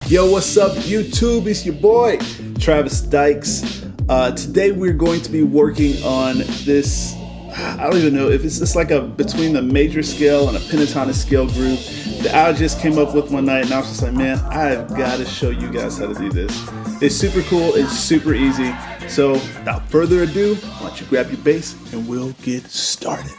Yo, what's up, YouTube? It's your boy, Travis Dykes. Today we're going to be working on this, I don't even know if it's just like between the major scale and a pentatonic scale groove that I just came up with one night, and I was just like, man, I've got to show you guys how to do this. It's super cool, it's super easy. So without further ado, why don't you grab your bass and we'll get started.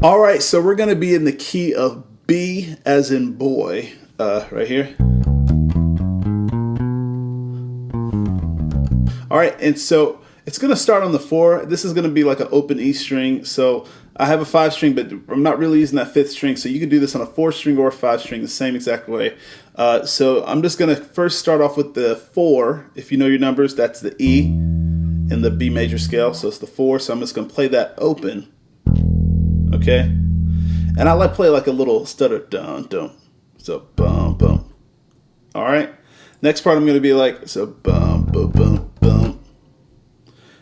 All right, so we're going to be in the key of B as in boy, right here. All right, and so it's going to start on the 4. This is going to be like an open E string. So I have a 5 string, but I'm not really using that 5th string. So you can do this on a 4 string or a 5 string the same exact way. So I'm just going to first start off with the 4. If you know your numbers, that's the E in the B major scale. So it's the 4. So I'm just going to play that open. Okay, and I like play like a little stutter, dun dun, so bum bum. All right, next part I'm gonna be like so bum bum bum bum,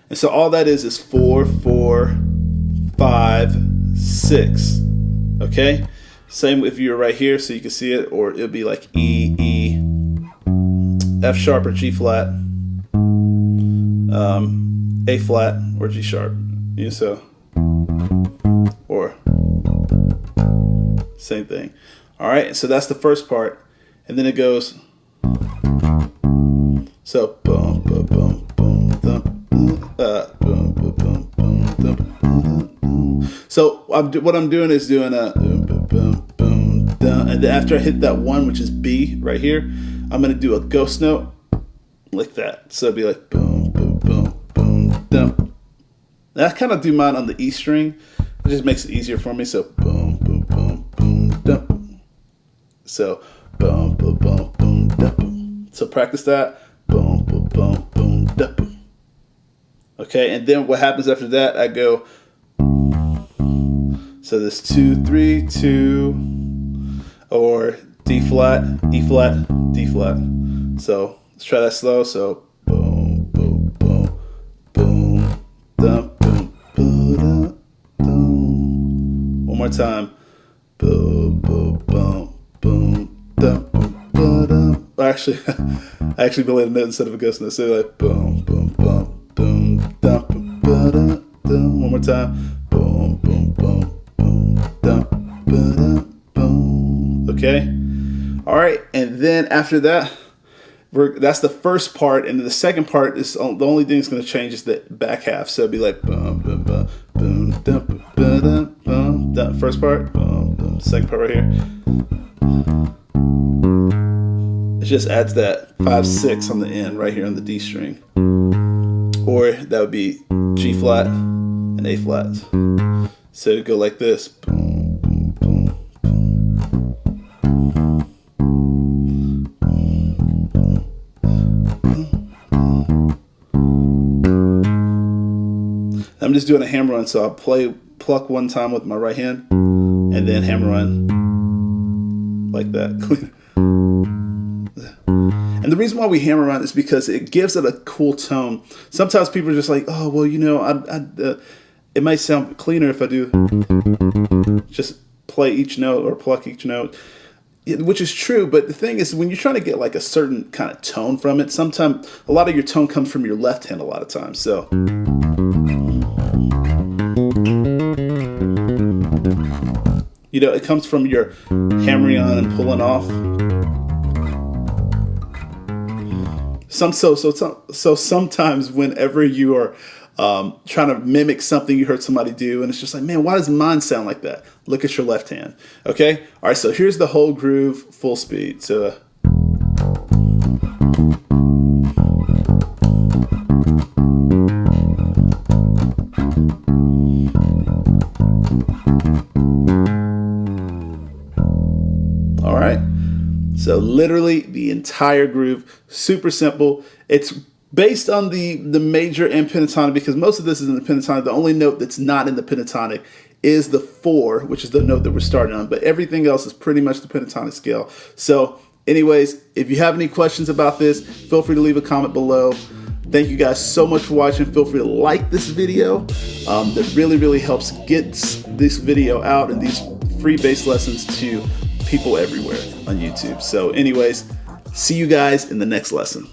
and so all that is 4 4 5 6. Okay, same if you're right here, so you can see it, or it'll be like E E, F sharp or G flat, A flat or G sharp. You know, so. Or same thing. All right, so that's the first part, and then it goes so boom boom boom boom boom boom boom boom boom. So what I'm doing is doing a boom boom boom down, and then after I hit that 1, which is B right here, I'm gonna do a ghost note like that. So it'd be like boom boom boom boom down. I kind of do mine on the E string. It just makes it easier for me. So boom, boom, boom, boom, dum. So boom, boom, boom, boom, dum. So practice that. Boom, boom, boom, boom, dum. Okay, and then what happens after that? I go. So this 2 3 2, or D flat, E flat, D flat. So let's try that slow. So boom, boom, boom, boom, dum. One more time. Boom, boom, boom, boom, dum, boom, ba-dum. Actually, I actually played a note instead of a ghost note. So like boom, boom, boom, boom, dum, boom, ba-dum, dum. One more time. Boom, boom, boom, boom, dum, ba-dum, boom. Okay. All right, and then after that, that's the first part, and the second part is the only thing that's going to change is the back half. So it'd be like boom, boom, boom, boom, dum, ba-dum, boom, dum. First part, boom, boom. Second part right here. It just adds that 5 6 on the end right here on the D string, or that would be G flat and A flat. So it'd go like this. Boom, boom, boom. I'm just doing a hammer on, so I'll pluck one time with my right hand, and then hammer on like that. And the reason why we hammer on is because it gives it a cool tone. Sometimes people are just like, oh, well, you know, it might sound cleaner if I do just play each note or pluck each note. Which is true, but the thing is, when you're trying to get like a certain kind of tone from it, sometimes a lot of your tone comes from your left hand a lot of times. So you know, it comes from your hammering on and pulling off. So sometimes whenever you are trying to mimic something you heard somebody do, and it's just like, man, why does mine sound like that? Look at your left hand. Okay? All right, so here's the whole groove, full speed. So all right. So literally the entire groove, super simple. It's based on the major and pentatonic, because most of this is in the pentatonic. The only note that's not in the pentatonic is the 4, which is the note that we're starting on. But everything else is pretty much the pentatonic scale. So anyways, if you have any questions about this, feel free to leave a comment below. Thank you guys so much for watching. Feel free to like this video. That really helps get this video out and these free bass lessons to people everywhere on YouTube. So anyways, see you guys in the next lesson.